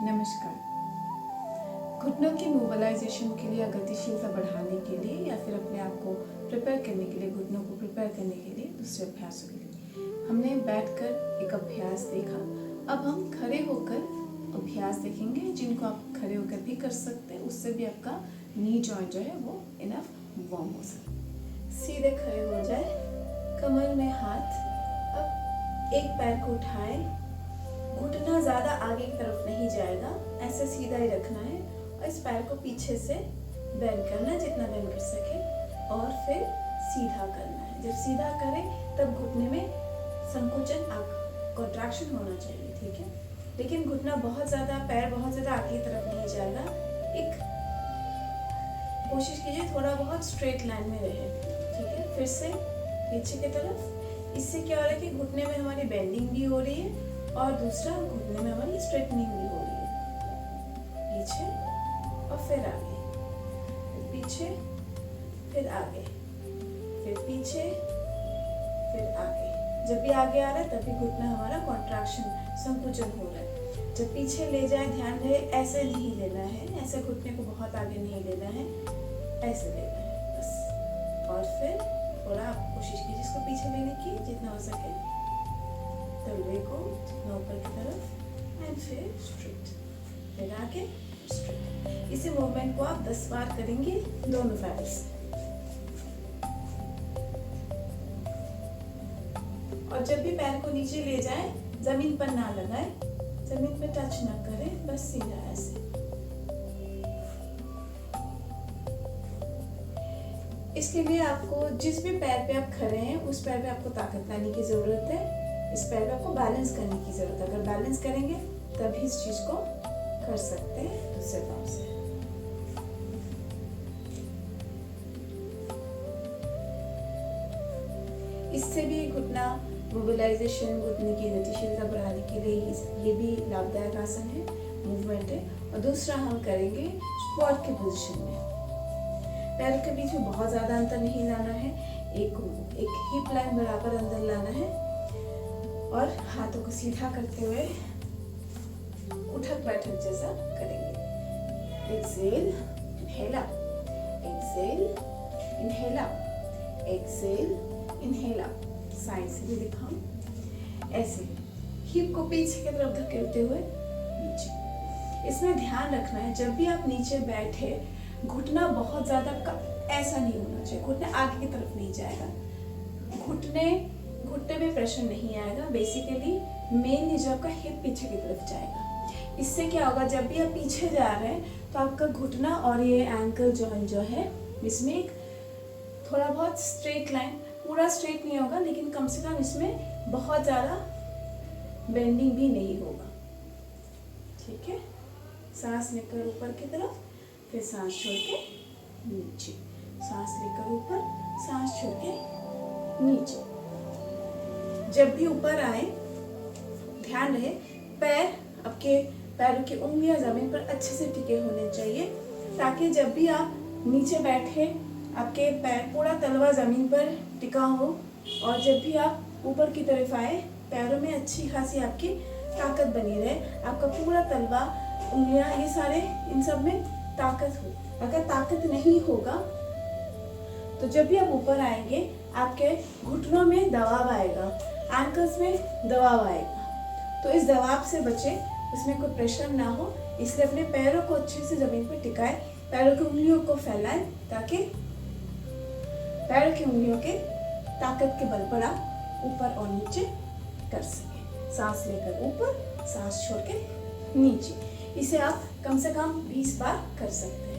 नमस्कार। घुटनों की मोबिलाइजेशन के लिए या गतिशीलता बढ़ाने के लिए या फिर अपने आप को प्रिपेयर करने के लिए, घुटनों को प्रिपेयर करने के लिए दूसरे अभ्यासों के लिए हमने बैठकर एक अभ्यास देखा। अब हम खड़े होकर अभ्यास देखेंगे जिनको आप खड़े होकर भी कर सकते हैं। उससे भी आपका नी जॉइंट जो है वो इनफ वार्म हो सकता है। सीधे खड़े हो जाए, कमर में हाथ, अब एक पैर को उठाए, घुटना ज़्यादा आगे की तरफ नहीं जाएगा, ऐसे सीधा ही रखना है और इस पैर को पीछे से बेंड करना है जितना बेंड कर सके और फिर सीधा करना है। जब सीधा करें तब घुटने में संकुचन, कॉन्ट्रैक्शन होना चाहिए, ठीक है। लेकिन घुटना बहुत ज़्यादा, पैर बहुत ज़्यादा आगे की तरफ नहीं जाएगा। एक कोशिश कीजिए थोड़ा बहुत स्ट्रेट लाइन में रहे, ठीक है। फिर से पीछे की तरफ। इससे क्या हो रहा है कि घुटने में हमारी बेंडिंग भी हो रही है और दूसरा घुटने में हमारी स्ट्रेटनिंग भी हो रही है। पीछे और फिर आगे, फिर पीछे, फिर आगे, फिर पीछे, फिर आगे। जब भी आगे आ रहा है तभी घुटना हमारा कॉन्ट्रैक्शन, संकुचन हो रहा है। जब पीछे ले जाए, ध्यान रहे ऐसे नहीं लेना है, ऐसे घुटने को बहुत आगे नहीं लेना है, ऐसे लेना है बस। और फिर थोड़ा आप कोशिश कीजिए इसको पीछे लेने की जितना हो सके, तलवे को जितना ऊपर की तरफ एंड फिर स्ट्रेट, फिर आगे स्ट्रेट। इसी मूवमेंट को आप 10 बार करेंगे दोनों पैर से। और जब भी पैर को नीचे ले जाए जमीन पर ना लगाए, जमीन पे टच ना करें, बस सीधा ऐसे। इसके लिए आपको जिस भी पैर पे आप खड़े हैं उस पैर पे आपको ताकत लाने की जरूरत है। इस पैर पे आपको बैलेंस करने की जरूरत है। अगर बैलेंस करेंगे तभी इस चीज को कर सकते हैं दूसरे पाँव से। इससे भी घुटना मोबिलाइजेशन, घुटने की गतिशीलता बढ़ाने के लिए ये भी लाभदायक आसन है, मूवमेंट है। और दूसरा हम करेंगे स्क्वाट के पोजीशन में। पैरों के बीच में बहुत ज्यादा अंतर नहीं लाना है, एक हिप लाइन बराबर अंदर लाना है और हाथों को सीधा करते हुए उठक बैठक जैसा करेंगे। Exhale, inhale up, exhale, inhale up, exhale, inhale up. Side से भी दिखाऊं, ऐसे हिप को पीछे की तरफ धकेलते हुए नीचे। इसमें ध्यान रखना है जब भी आप नीचे बैठे, घुटना बहुत ज्यादा ऐसा नहीं होना चाहिए, घुटने आगे की तरफ नहीं जाएगा, घुटने में प्रेशर नहीं आएगा। बेसिकली मेन जो आपका हिप पीछे की तरफ जाएगा। इससे क्या होगा, जब भी आप पीछे जा रहे हैं तो आपका घुटना और ये एंकल जॉइंट जो है इसमें एक थोड़ा बहुत स्ट्रेट लाइन, पूरा स्ट्रेट नहीं होगा लेकिन कम से कम इसमें बहुत ज़्यादा बेंडिंग भी नहीं होगा, ठीक है। सांस लेकर ऊपर की तरफ, फिर सांस छोड़ के नीचे, सांस लेकर ऊपर, सांस छोड़ के नीचे। जब भी ऊपर आए ध्यान रहे पैर, आपके पैरों की उंगलियां जमीन पर अच्छे से टिके होने चाहिए, ताकि जब भी आप नीचे बैठे आपके पैर, पूरा तलवा जमीन पर टिका हो। और जब भी आप ऊपर की तरफ आए पैरों में अच्छी खासी आपकी ताकत बनी रहे, आपका पूरा तलवा, उंगलियां, ये सारे इन सब में ताकत हो। अगर ताकत नहीं होगा तो जब भी आप ऊपर आएंगे आपके घुटनों में दबाव आएगा, एंकल्स में दबाव आएगा। तो इस दबाव से बचे, उसमें कोई प्रेशर ना हो, इसलिए अपने पैरों को अच्छे से जमीन पर टिकाए, पैरों की उंगलियों को फैलाएं ताकि पैरों की उंगलियों के ताकत के बल पर आप ऊपर और नीचे कर सकें। सांस लेकर ऊपर, सांस छोड़ के नीचे। इसे आप कम से कम 20 बार कर सकते हैं।